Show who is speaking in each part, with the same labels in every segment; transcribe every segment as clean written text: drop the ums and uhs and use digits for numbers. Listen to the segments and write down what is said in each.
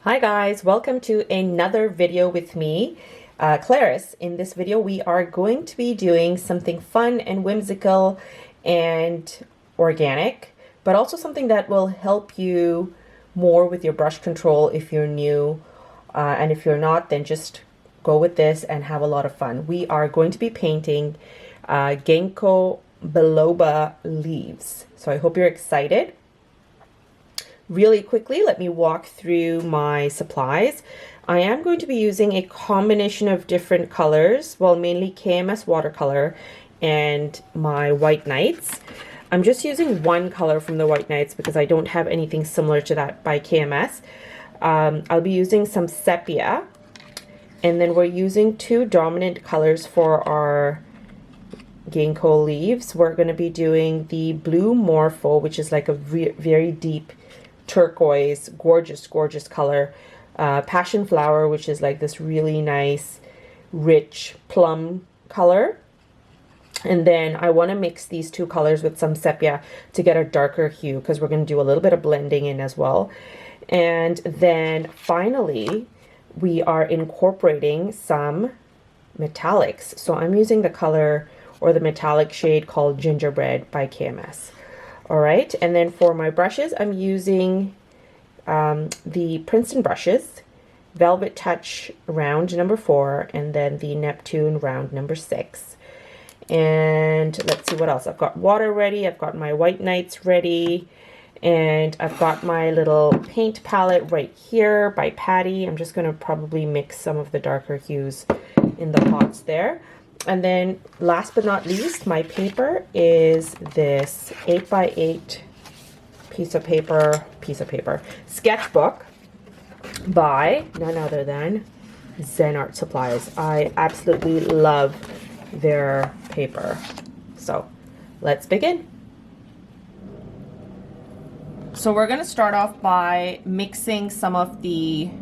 Speaker 1: Hi guys, welcome to another video with me, Clarice. In this video, we are going to be doing something fun and whimsical and organic, but also something that will help you more with your brush control if you're new. And if you're not, then just go with this and have a lot of fun. We are going to be painting Gingko Biloba leaves. So I hope you're excited. Really quickly, let me walk through my supplies. I am going to be using a combination of different colors, well, mainly KMS watercolor and my White Nights. I'm just using one color from the White Nights because I don't have anything similar to that by KMS. I'll be using some sepia, and then we're using two dominant colors for our Gingko leaves. We're going to be doing the blue Morpho, which is like a very deep turquoise, gorgeous color. Passion flower, which is like this really nice rich plum color. And then I want to mix these two colors with some sepia to get a darker hue, because we're going to do a little bit of blending in as well. And then finally we are incorporating some metallics. So I'm using the color or the metallic shade called Gingerbread by KMS. All right, and then for my brushes, I'm using the Princeton brushes, Velvetouch round number 4, and then the Neptune round number 6. And let's see what else. I've got water ready, I've got my White Nights ready, and I've got my little paint palette right here by Patty. I'm just going to probably mix some of the darker hues in the pots there. And then last but not least, my paper is this 8x8 piece of paper sketchbook by none other than Zen Art Supplies. I absolutely love their paper. So let's begin. So we're going to start off by mixing some of the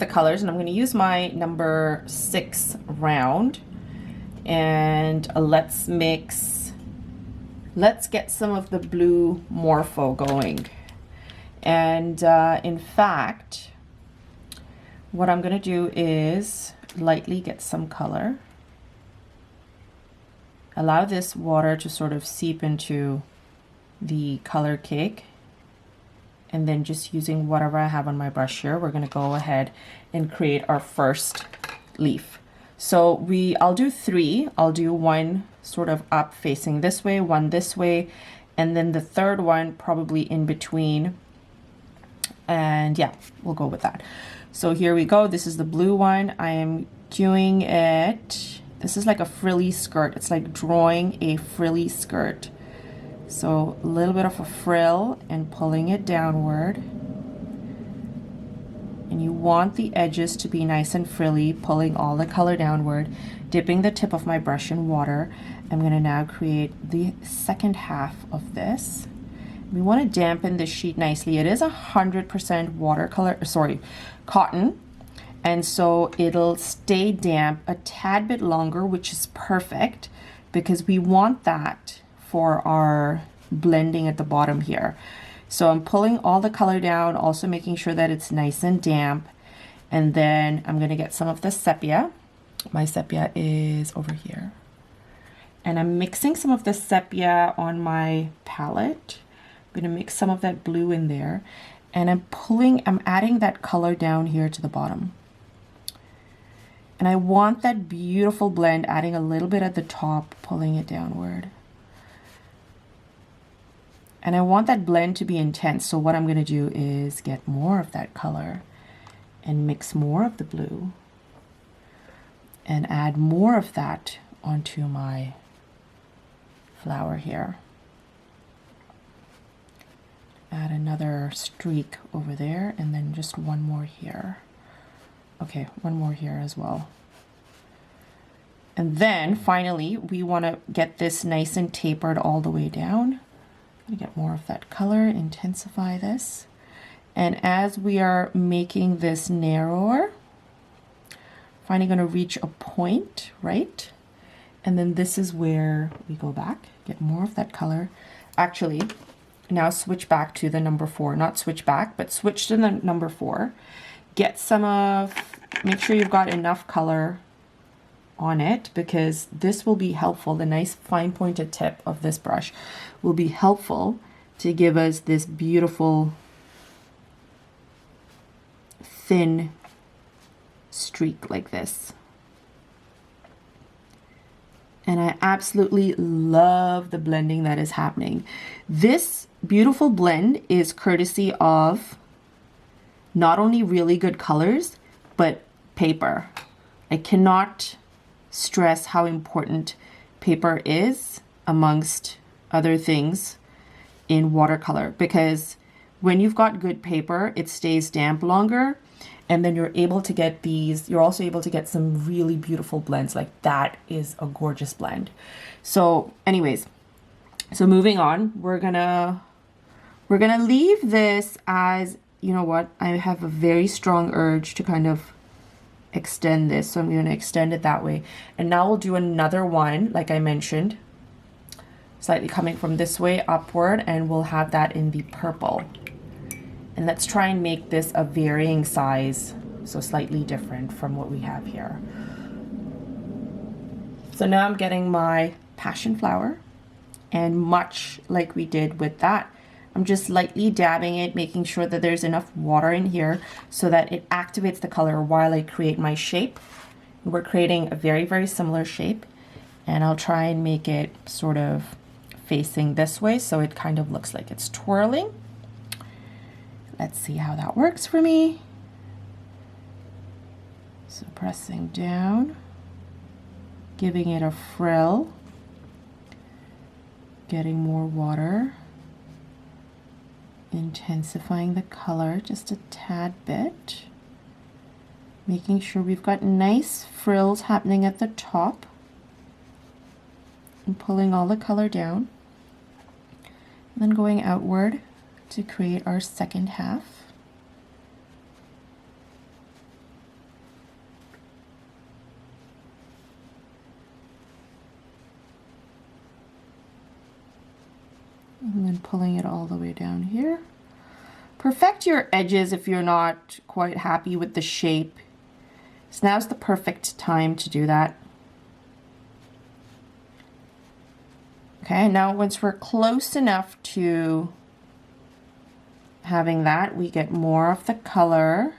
Speaker 1: colors, and I'm going to use my number 6 round. And let's get some of the blue Morpho going. And in fact, what I'm going to do is lightly get some color. Allow this water to sort of seep into the color cake. And then just using whatever I have on my brush here, we're going to go ahead and create our first leaf. So I'll do 3. I'll do one sort of up facing this way, one this way, and then the third one probably in between. And yeah, we'll go with that. So here we go. This is the blue one. I am doing it. This is like a frilly skirt. It's like drawing a frilly skirt. So a little bit of a frill and pulling it downward. And you want the edges to be nice and frilly, pulling all the color downward, dipping the tip of my brush in water. I'm going to now create the second half of this. We want to dampen this sheet nicely. It is 100% cotton, and so it'll stay damp a tad bit longer, which is perfect because we want that for our blending at the bottom here. So I'm pulling all the color down, also making sure that it's nice and damp. And then I'm going to get some of the sepia. My sepia is over here. And I'm mixing some of the sepia on my palette. I'm going to mix some of that blue in there. And I'm adding that color down here to the bottom. And I want that beautiful blend, adding a little bit at the top, pulling it downward. And I want that blend to be intense. So what I'm going to do is get more of that color and mix more of the blue and add more of that onto my flower here. Add another streak over there and then just one more here. Okay, one more here as well. And then finally, we want to get this nice and tapered all the way down. Get more of that color, intensify this. And as we are making this narrower, finally going to reach a point, right? And then this is where we go back, get more of that color. Actually, Now switch back to the number 4, not switch back, but switch to the number 4. Get some of, make sure you've got enough color on it, because this will be helpful. The nice fine pointed tip of this brush will be helpful to give us this beautiful thin streak like this. And I absolutely love the blending that is happening. This beautiful blend is courtesy of not only really good colors, but paper. I cannot stress how important paper is amongst other things in watercolor, because when you've got good paper, it stays damp longer, and then you're able to get these, you're also able to get some really beautiful blends. Like that is a gorgeous blend. So anyways, so moving on, we're gonna leave this as, you know what, I have a very strong urge to kind of extend this, so I'm going to extend it that way. And now we'll do another one, like I mentioned, slightly coming from this way upward, and we'll have that in the purple. And let's try and make this a varying size, so slightly different from what we have here. So now I'm getting my passion flower, and much like we did with that, I'm just lightly dabbing it, making sure that there's enough water in here so that it activates the color while I create my shape. We're creating a very, very similar shape, and I'll try and make it sort of facing this way so it kind of looks like it's twirling. Let's see how that works for me. So pressing down, giving it a frill, getting more water, intensifying the color just a tad bit, making sure we've got nice frills happening at the top, and pulling all the color down, and then going outward to create our second half. And then pulling it all the way down here. Perfect your edges if you're not quite happy with the shape. So now's the perfect time to do that. Okay, now once we're close enough to having that, we get more of the color.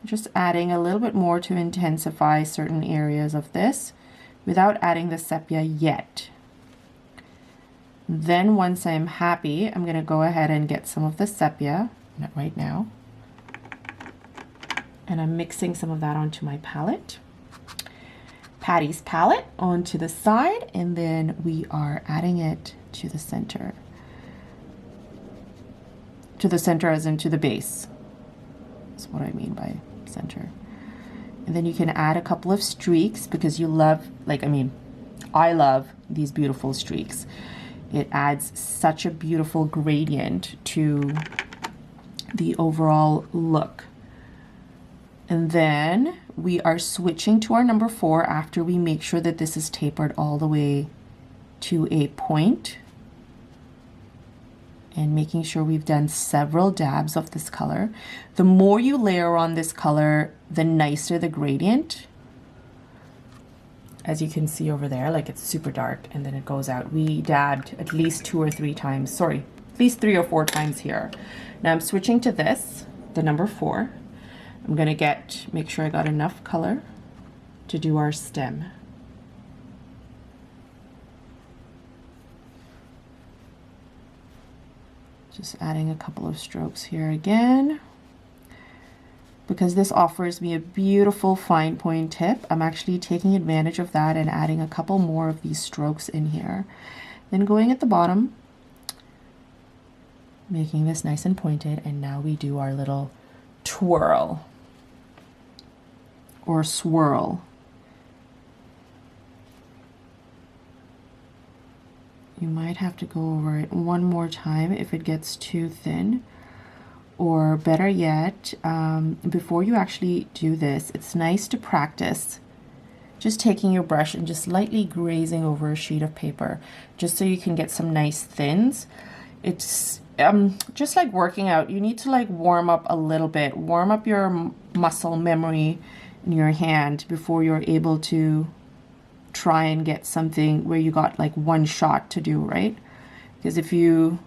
Speaker 1: Just adding a little bit more to intensify certain areas of this without adding the sepia yet. Then once I'm happy, I'm going to go ahead and get some of the sepia, not right now, and I'm mixing some of that onto my palette. Patty's palette onto the side, and then we are adding it to the center. To the center as into the base. That's what I mean by center. And then you can add a couple of streaks because you love, like, I love these beautiful streaks. It adds such a beautiful gradient to the overall look. And then we are switching to our number 4 after we make sure that this is tapered all the way to a point, and making sure we've done several dabs of this color. The more you layer on this color, the nicer the gradient. As you can see over there, like it's super dark and then it goes out. We dabbed at least 2 or 3 times, sorry, at least 3 or 4 times here. Now I'm switching to this, the number 4. I'm gonna make sure I got enough color to do our stem. Just adding a couple of strokes here again. Because this offers me a beautiful fine point tip, I'm actually taking advantage of that and adding a couple more of these strokes in here. Then going at the bottom, making this nice and pointed, and now we do our little twirl or swirl. You might have to go over it one more time if it gets too thin. Or better yet, before you actually do this, it's nice to practice just taking your brush and just lightly grazing over a sheet of paper, just so you can get some nice thins. It's just like working out. You need to like warm up a little bit, warm up your muscle memory in your hand before you're able to try and get something where you got like one shot to do, right? Because if you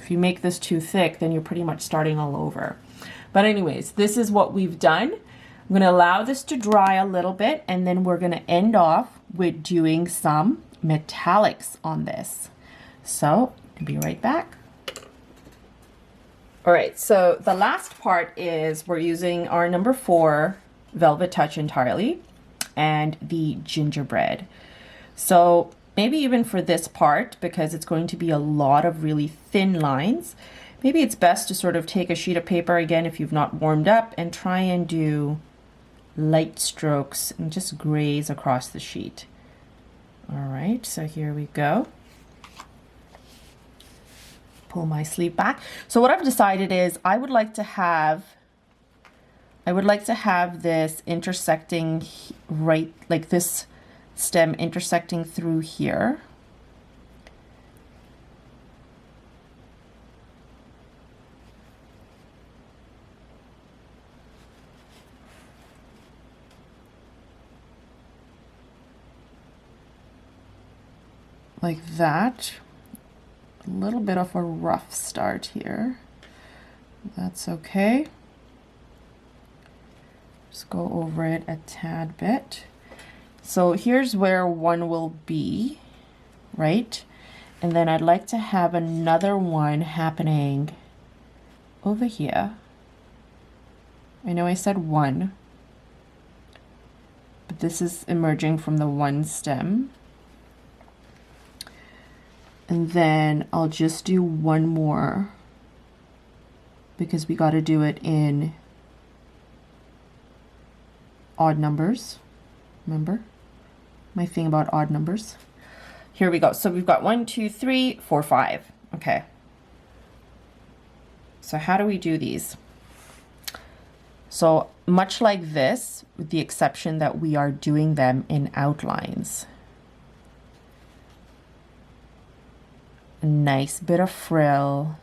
Speaker 1: make this too thick, then you're pretty much starting all over. But anyways, this is what we've done. I'm going to allow this to dry a little bit, and then we're going to end off with doing some metallics on this. So I'll be right back. All right, so the last part is we're using our number 4 Velvetouch entirely and the gingerbread. So maybe even for this part, because it's going to be a lot of really thin lines, maybe it's best to sort of take a sheet of paper again if you've not warmed up and try and do light strokes and just graze across the sheet. All right, so here we go. Pull my sleeve back. So what I've decided is I would like to have this intersecting right, like this stem intersecting through here. Like that. A little bit of a rough start here. That's okay. Just go over it a tad bit. So here's where one will be, right? And then I'd like to have another one happening over here. I know I said one, but this is emerging from the one stem. And then I'll just do one more because we got to do it in odd numbers. Remember my thing about odd numbers? Here we go. So we've got 1, 2, 3, 4, 5. Okay. So how do we do these? So much like this, with the exception that we are doing them in outlines. A nice bit of frill.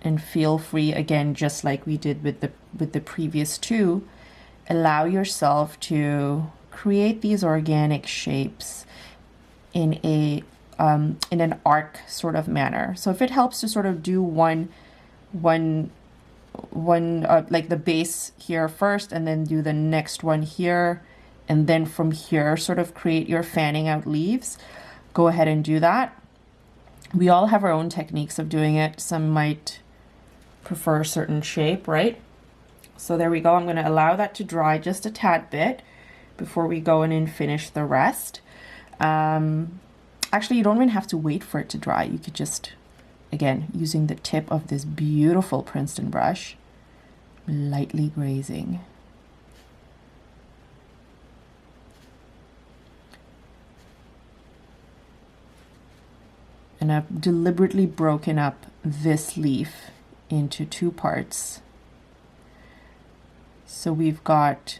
Speaker 1: And feel free, again, just like we did with the previous two, allow yourself to create these organic shapes in an arc sort of manner. So if it helps to sort of do one like the base here first, and then do the next one here, and then from here sort of create your fanning out leaves, go ahead and do that. We all have our own techniques of doing it. Some might prefer a certain shape, right? So there we go. I'm going to allow that to dry just a tad bit before we go in and finish the rest. Actually, you don't even have to wait for it to dry. You could just, again, using the tip of this beautiful Princeton brush, lightly grazing. And I've deliberately broken up this leaf into 2 parts. So we've got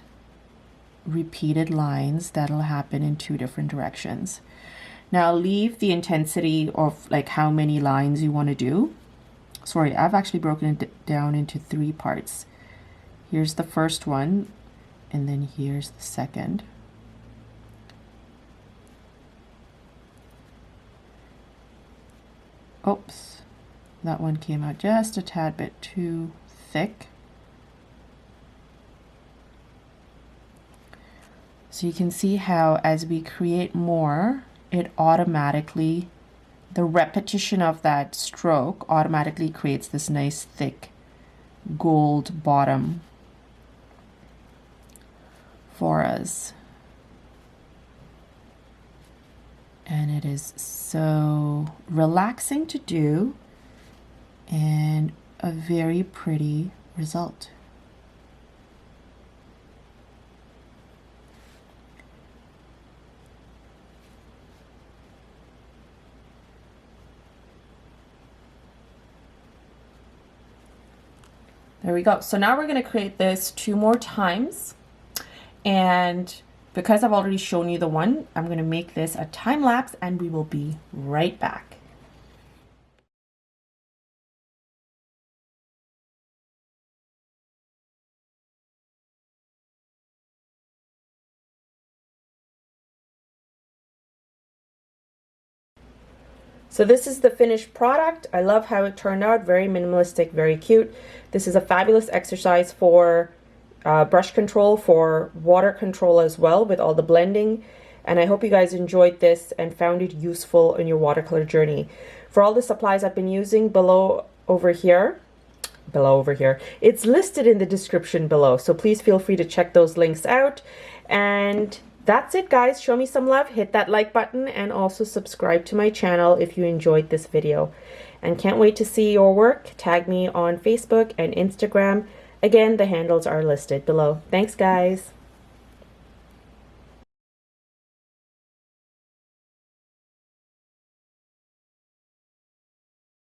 Speaker 1: repeated lines that'll happen in 2 different directions. Now leave the intensity of like how many lines you want to do. Sorry, I've actually broken it down into 3 parts. Here's the first one, and then here's the second. Oops, that one came out just a tad bit too thick. So you can see how as we create more, it automatically, the repetition of that stroke automatically creates this nice thick gold bottom for us. And it is so relaxing to do and a very pretty result. There we go. So now we're going to create this 2 more times, and because I've already shown you the one, I'm going to make this a time lapse and we will be right back. So this is the finished product. I love how it turned out. Very minimalistic, very cute. This is a fabulous exercise for brush control, for water control as well, with all the blending. And I hope you guys enjoyed this and found it useful in your watercolor journey. For all the supplies I've been using below over here, it's listed in the description below. So please feel free to check those links out. And that's it, guys. Show me some love, hit that like button, and also subscribe to my channel if you enjoyed this video. And can't wait to see your work. Tag me on Facebook and Instagram. Again, the handles are listed below. Thanks, guys.